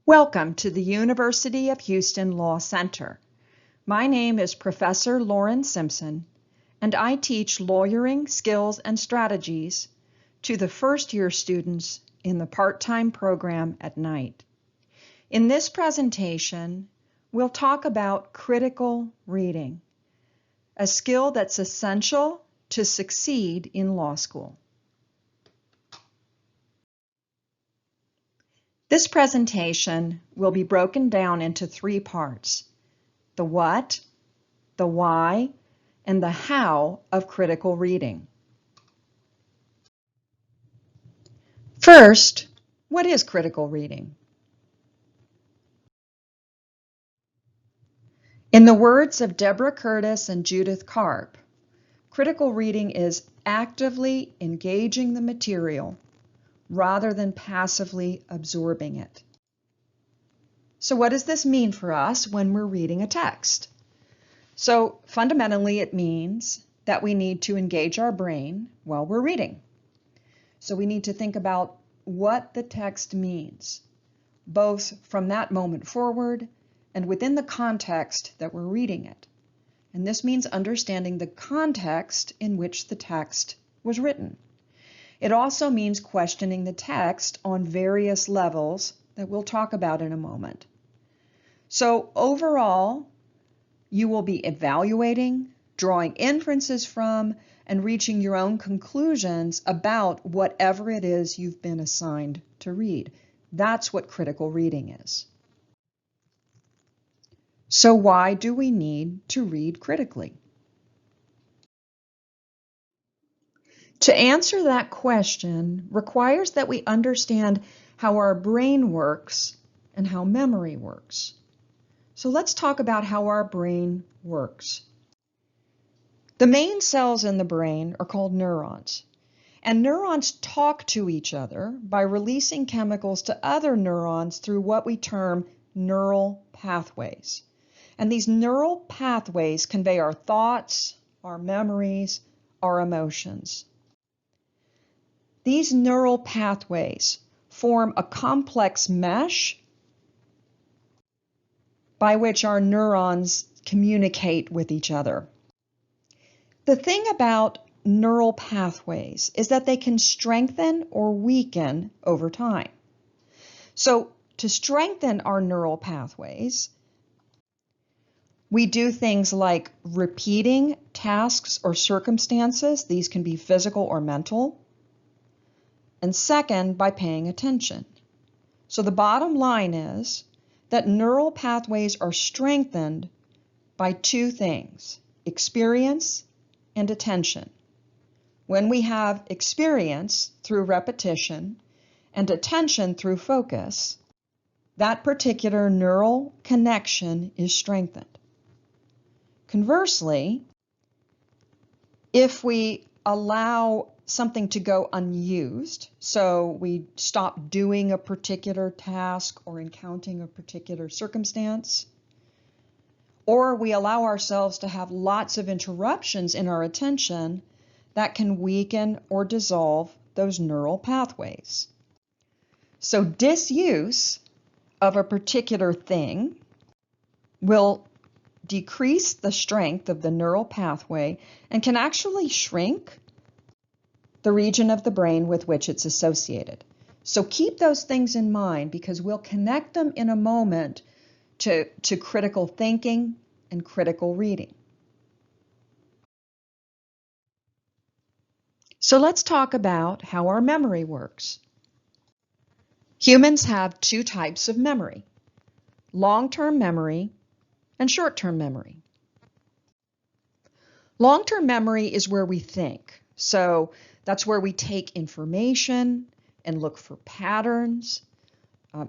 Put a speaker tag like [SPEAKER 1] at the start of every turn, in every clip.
[SPEAKER 1] Welcome to the University of Houston Law Center. My name is Professor Lauren Simpson, and I teach lawyering skills and strategies to the first-year students in the part-time program at night. In this presentation, we'll talk about critical reading, a skill that's essential to succeed in law school. This presentation will be broken down into three parts: the what, the why, and the how of critical reading. First, what is critical reading? In the words of Deborah Curtis and Judith Karp, critical reading is actively engaging the material rather than passively absorbing it. So what does this mean for us when we're reading a text? So fundamentally, it means that we need to engage our brain while we're reading. So we need to think about what the text means, both from that moment forward and within the context that we're reading it. And this means understanding the context in which the text was written. It also means questioning the text on various levels that we'll talk about in a moment. So overall, you will be evaluating, drawing inferences from, and reaching your own conclusions about whatever it is you've been assigned to read. That's what critical reading is. So why do we need to read critically? To answer that question requires that we understand how our brain works and how memory works. So let's talk about how our brain works. The main cells in the brain are called neurons, and neurons talk to each other by releasing chemicals to other neurons through what we term neural pathways. And these neural pathways convey our thoughts, our memories, our emotions. These neural pathways form a complex mesh by which our neurons communicate with each other. The thing about neural pathways is that they can strengthen or weaken over time. So to strengthen our neural pathways, we do things like repeating tasks or circumstances. These can be physical or mental. And second, by paying attention. So the bottom line is that neural pathways are strengthened by two things: experience and attention. When we have experience through repetition and attention through focus, that particular neural connection is strengthened. Conversely, if we allow something to go unused, so we stop doing a particular task or encountering a particular circumstance, or we allow ourselves to have lots of interruptions in our attention, that can weaken or dissolve those neural pathways. So disuse of a particular thing will decrease the strength of the neural pathway and can actually shrink the region of the brain with which it's associated. So keep those things in mind, because we'll connect them in a moment to critical thinking and critical reading. So let's talk about how our memory works. Humans have two types of memory: long-term memory and short-term memory. Long-term memory is where we think. So that's where we take information and look for patterns.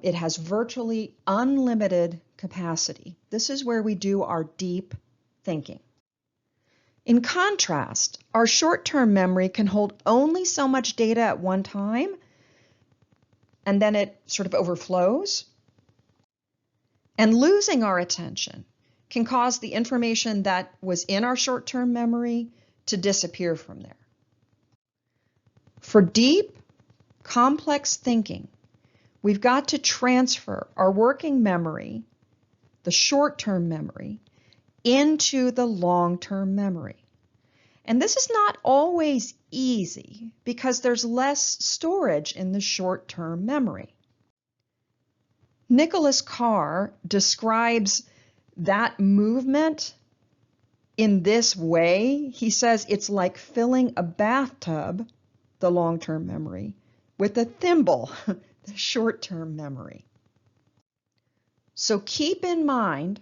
[SPEAKER 1] It has virtually unlimited capacity. This is where we do our deep thinking. In contrast, our short-term memory can hold only so much data at one time, and then it sort of overflows. And losing our attention can cause the information that was in our short-term memory to disappear from there. For deep, complex thinking, We've got to transfer our working memory, the short-term memory, into the long-term memory. And this is not always easy because there's less storage in the short-term memory. Nicholas Carr describes that movement in this way. He says it's like filling a bathtub, the long-term memory, with a thimble, the short-term memory. So keep in mind,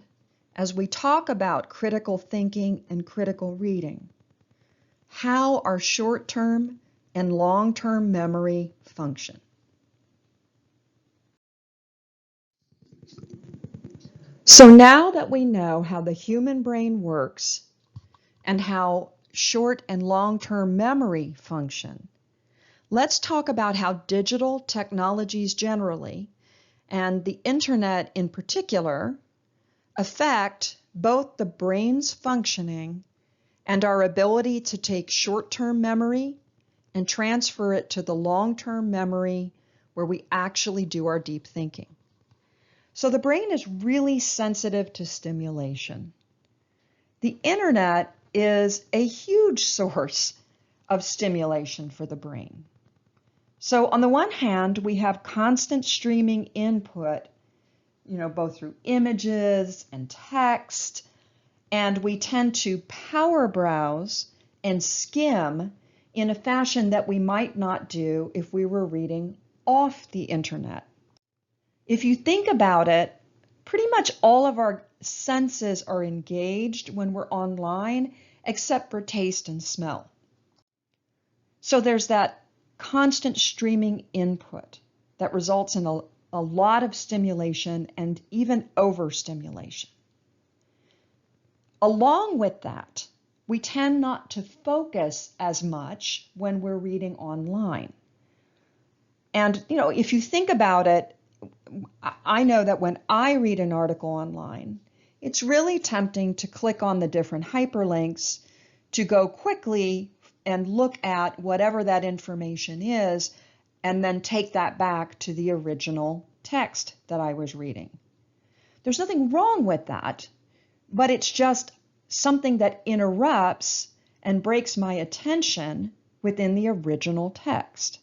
[SPEAKER 1] as we talk about critical thinking and critical reading, how our short-term and long-term memory function. So now that we know how the human brain works and how short and long-term memory function, let's talk about how digital technologies generally, and the internet in particular, affect both the brain's functioning and our ability to take short-term memory and transfer it to the long-term memory where we actually do our deep thinking. So the brain is really sensitive to stimulation. The internet is a huge source of stimulation for the brain. So on the one hand, we have constant streaming input, both through images and text, and we tend to power browse and skim in a fashion that we might not do if we were reading off the internet. If you think about it, pretty much all of our senses are engaged when we're online, except for taste and smell. So there's that constant streaming input that results in a lot of stimulation and even overstimulation. Along with that, we tend not to focus as much when we're reading online. And, if you think about it, I know that when I read an article online, it's really tempting to click on the different hyperlinks to go quickly and look at whatever that information is and then take that back to the original text that I was reading. There's nothing wrong with that, but it's just something that interrupts and breaks my attention within the original text.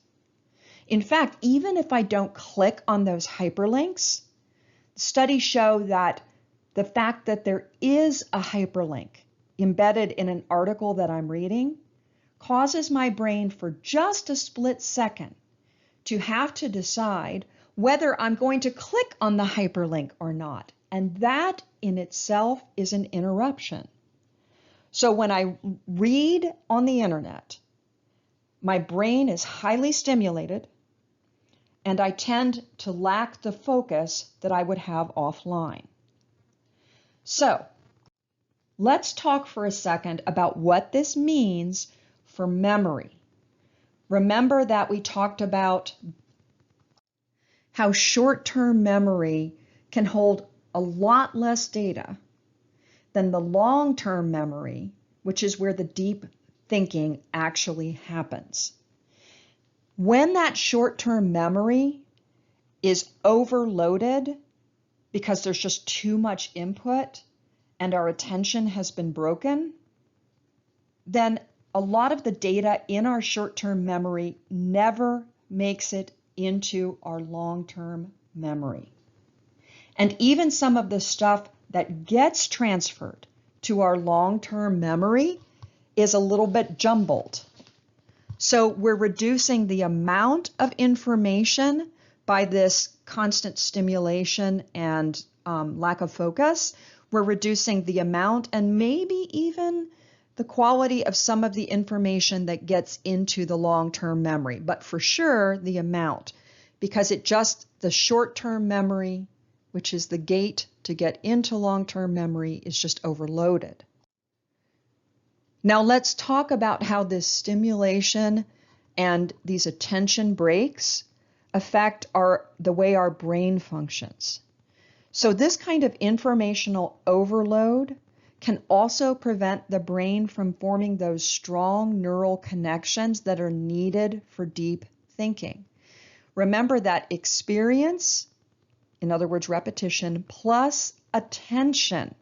[SPEAKER 1] In fact, even if I don't click on those hyperlinks, studies show that the fact that there is a hyperlink embedded in an article that I'm reading causes my brain for just a split second to have to decide whether I'm going to click on the hyperlink or not. And that in itself is an interruption. So when I read on the internet, my brain is highly stimulated, and I tend to lack the focus that I would have offline. So let's talk for a second about what this means for memory. Remember that we talked about how short-term memory can hold a lot less data than the long-term memory, which is where the deep thinking actually happens. When that short-term memory is overloaded because there's just too much input and our attention has been broken, then a lot of the data in our short-term memory never makes it into our long-term memory. And even some of the stuff that gets transferred to our long-term memory is a little bit jumbled. So we're reducing the amount of information by this constant stimulation and lack of focus. We're reducing the amount and maybe even the quality of some of the information that gets into the long-term memory, but for sure the amount, because the short-term memory, which is the gate to get into long-term memory, is just overloaded. Now let's talk about how this stimulation and these attention breaks affect the way our brain functions. So this kind of informational overload can also prevent the brain from forming those strong neural connections that are needed for deep thinking. Remember that experience, in other words, repetition, plus attention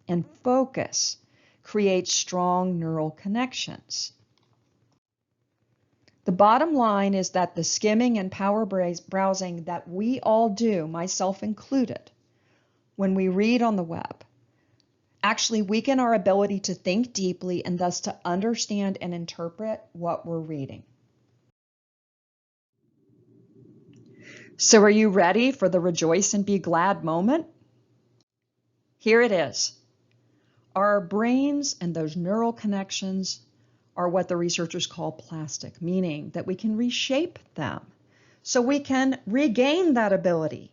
[SPEAKER 1] and focus creates strong neural connections. The bottom line is that the skimming and power browsing that we all do, myself included, when we read on the web, actually weaken our ability to think deeply and thus to understand and interpret what we're reading. So are you ready for the rejoice and be glad moment? Here it is. Our brains and those neural connections are what the researchers call plastic, meaning that we can reshape them so we can regain that ability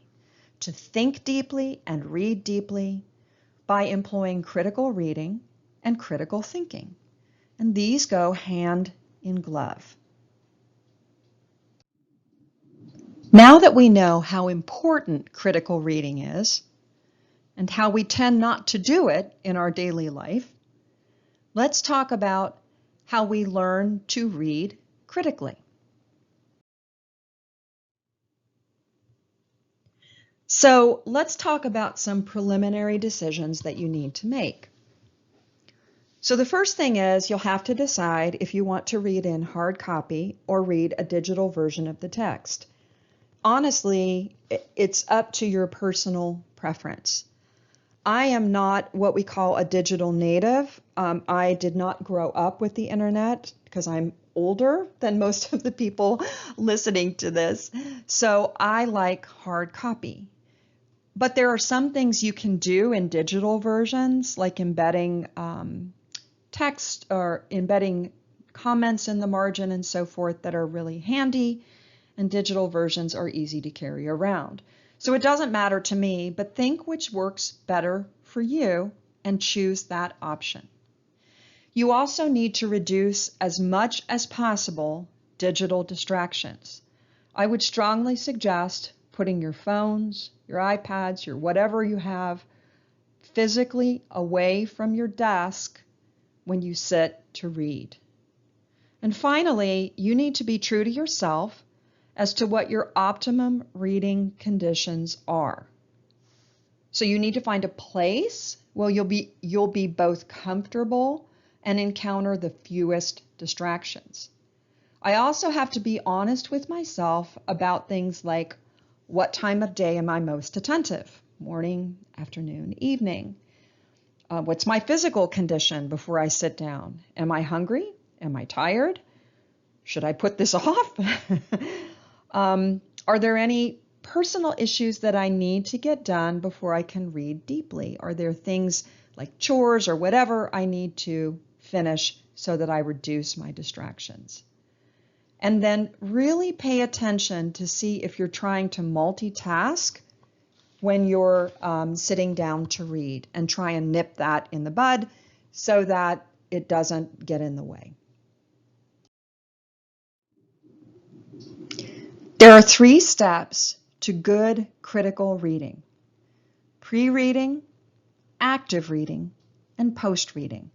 [SPEAKER 1] to think deeply and read deeply by employing critical reading and critical thinking. And these go hand in glove. Now that we know how important critical reading is and how we tend not to do it in our daily life, let's talk about how we learn to read critically. So let's talk about some preliminary decisions that you need to make. So the first thing is you'll have to decide if you want to read in hard copy or read a digital version of the text. Honestly, it's up to your personal preference. I am not what we call a digital native. I did not grow up with the internet because I'm older than most of the people listening to this. So I like hard copy. But there are some things you can do in digital versions, like embedding text or embedding comments in the margin and so forth, that are really handy, and digital versions are easy to carry around. So it doesn't matter to me, but think which works better for you and choose that option. You also need to reduce as much as possible digital distractions. I would strongly suggest putting your phones, your iPads, your whatever you have physically away from your desk when you sit to read. And finally, you need to be true to yourself as to what your optimum reading conditions are. So you need to find a place where you'll be both comfortable and encounter the fewest distractions. I also have to be honest with myself about things like, what time of day am I most attentive? Morning, afternoon, evening. What's my physical condition before I sit down? Am I hungry? Am I tired? Should I put this off? Are there any personal issues that I need to get done before I can read deeply? Are there things like chores or whatever I need to finish so that I reduce my distractions? And then really pay attention to see if you're trying to multitask when you're sitting down to read, and try and nip that in the bud so that it doesn't get in the way. There are 3 steps to good critical reading: pre-reading, active reading, and post-reading.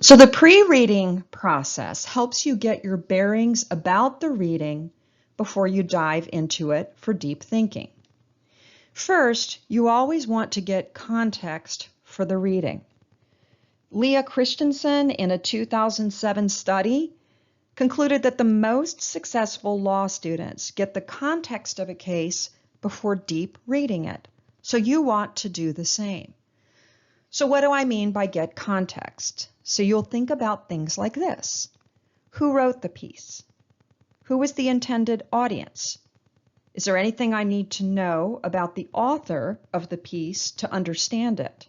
[SPEAKER 1] So the pre-reading process helps you get your bearings about the reading before you dive into it for deep thinking. First, you always want to get context for the reading. Leah Christensen, in a 2007 study, concluded that the most successful law students get the context of a case before deep reading it. So you want to do the same. So what do I mean by get context? So you'll think about things like this. Who wrote the piece? Who was the intended audience? Is there anything I need to know about the author of the piece to understand it?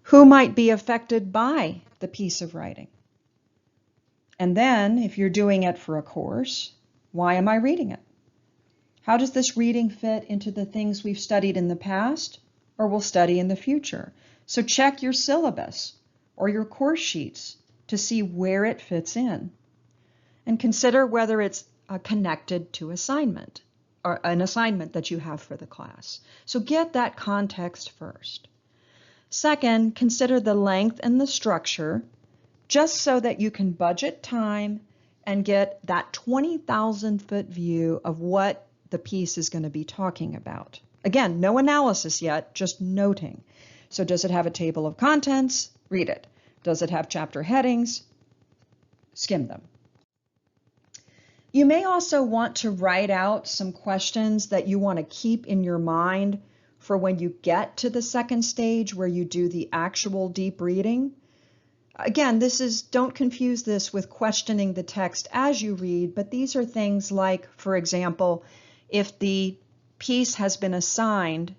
[SPEAKER 1] Who might be affected by the piece of writing? And then, if you're doing it for a course, why am I reading it? How does this reading fit into the things we've studied in the past or will study in the future? So check your syllabus or your course sheets to see where it fits in. And consider whether it's connected to assignment or an assignment that you have for the class. So get that context first. Second, consider the length and the structure just so that you can budget time and get that 20,000-foot view of what the piece is going to be talking about. Again, no analysis yet, just noting. So does it have a table of contents? Read it. Does it have chapter headings? Skim them. You may also want to write out some questions that you want to keep in your mind for when you get to the second stage where you do the actual deep reading. Again, don't confuse this with questioning the text as you read, but these are things like, for example, if the piece has been assigned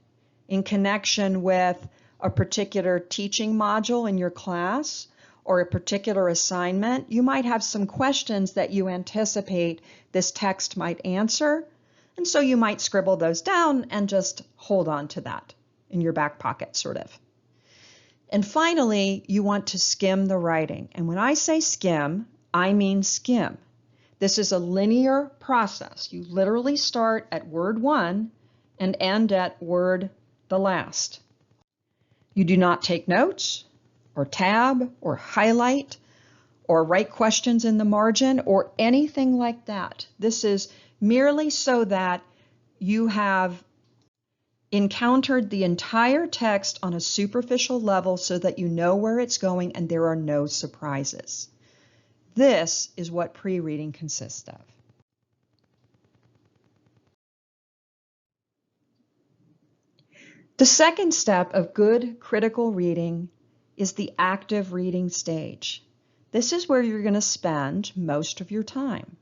[SPEAKER 1] in connection with a particular teaching module in your class or a particular assignment, you might have some questions that you anticipate this text might answer, and so you might scribble those down and just hold on to that in your back pocket, sort of. And finally, you want to skim the writing. And when I say skim, I mean skim. This is a linear process. You literally start at word 1 and end at word the last. You do not take notes or tab or highlight or write questions in the margin or anything like that. This is merely so that you have encountered the entire text on a superficial level so that you know where it's going and there are no surprises. This is what pre-reading consists of. The second step of good critical reading is the active reading stage. This is where you're going to spend most of your time.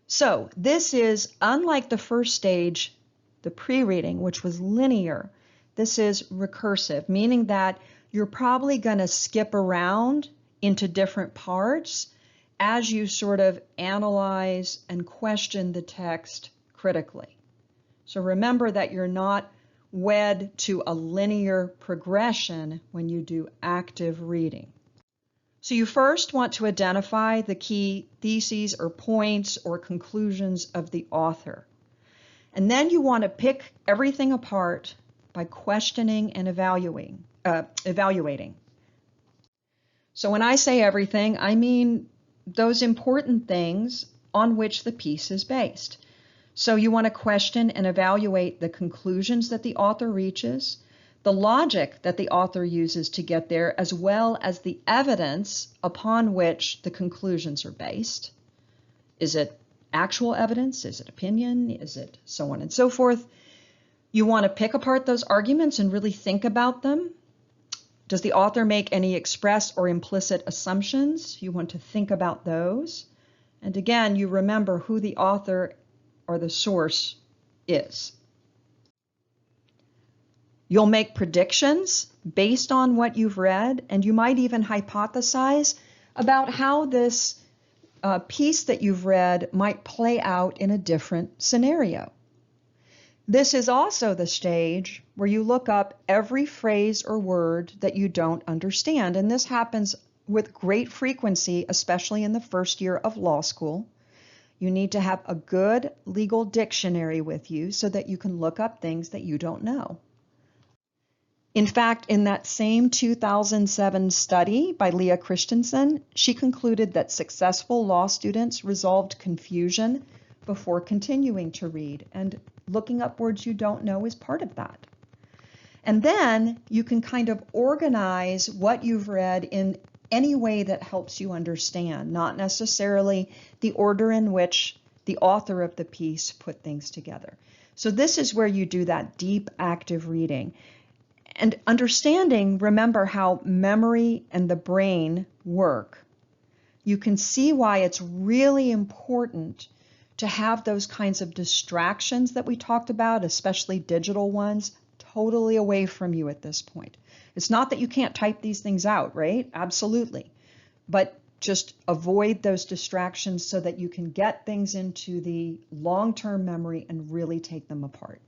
[SPEAKER 1] So this is, unlike the first stage, the pre-reading, which was linear, this is recursive, meaning that you're probably going to skip around into different parts as you sort of analyze and question the text critically. So remember that you're not wed to a linear progression when you do active reading. So you first want to identify the key theses or points or conclusions of the author. And then you want to pick everything apart by questioning and evaluating. So when I say everything, I mean those important things on which the piece is based. So you want to question and evaluate the conclusions that the author reaches, the logic that the author uses to get there, as well as the evidence upon which the conclusions are based. Is it actual evidence? Is it opinion? Is it so on and so forth? You want to pick apart those arguments and really think about them. Does the author make any express or implicit assumptions? You want to think about those. And again, you remember who the author or the source is. You'll make predictions based on what you've read, and you might even hypothesize about how this piece that you've read might play out in a different scenario. This is also the stage where you look up every phrase or word that you don't understand, and this happens with great frequency, especially in the first year of law school. You need to have a good legal dictionary with you so that you can look up things that you don't know. In fact, in that same 2007 study by Leah Christensen, she concluded that successful law students resolved confusion before continuing to read, and looking up words you don't know is part of that. And then you can kind of organize what you've read in any way that helps you understand, not necessarily the order in which the author of the piece put things together. So this is where you do that deep active reading. And understanding, remember how memory and the brain work. You can see why it's really important to have those kinds of distractions that we talked about, especially digital ones, totally away from you at this point. It's not that you can't type these things out, right? Absolutely. But just avoid those distractions so that you can get things into the long-term memory and really take them apart.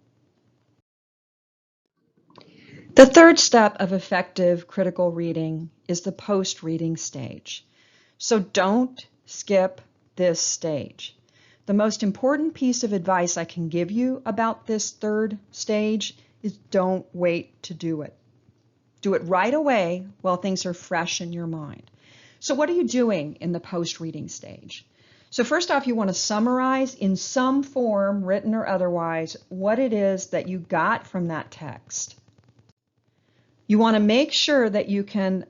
[SPEAKER 1] The third step of effective critical reading is the post-reading stage. So don't skip this stage. The most important piece of advice I can give you about this third stage is don't wait to do it. Do it right away while things are fresh in your mind. So what are you doing in the post-reading stage? So first off, you want to summarize in some form, written or otherwise, what it is that you got from that text. You want to make sure that you can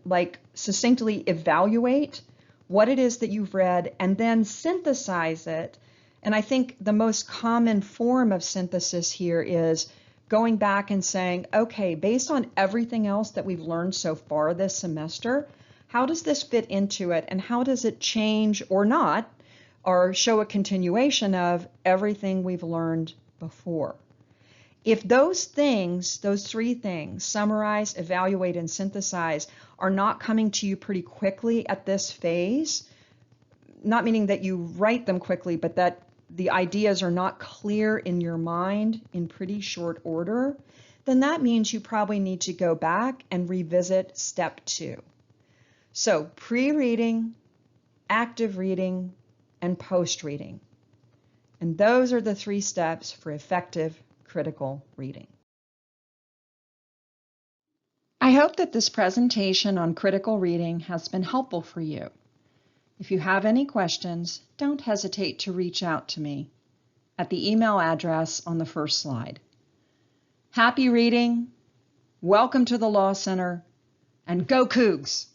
[SPEAKER 1] succinctly evaluate what it is that you've read and then synthesize it. And I think the most common form of synthesis here is going back and saying, okay, based on everything else that we've learned so far this semester, how does this fit into it, and how does it change or not, or show a continuation of everything we've learned before? If those things, those three things, summarize, evaluate, and synthesize, are not coming to you pretty quickly at this phase, not meaning that you write them quickly, but that the ideas are not clear in your mind in pretty short order, then that means you probably need to go back and revisit step 2. So pre-reading, active reading, and post-reading. And those are the 3 steps for effective critical reading. I hope that this presentation on critical reading has been helpful for you. If you have any questions, don't hesitate to reach out to me at the email address on the first slide. Happy reading, welcome to the Law Center, and go Cougs!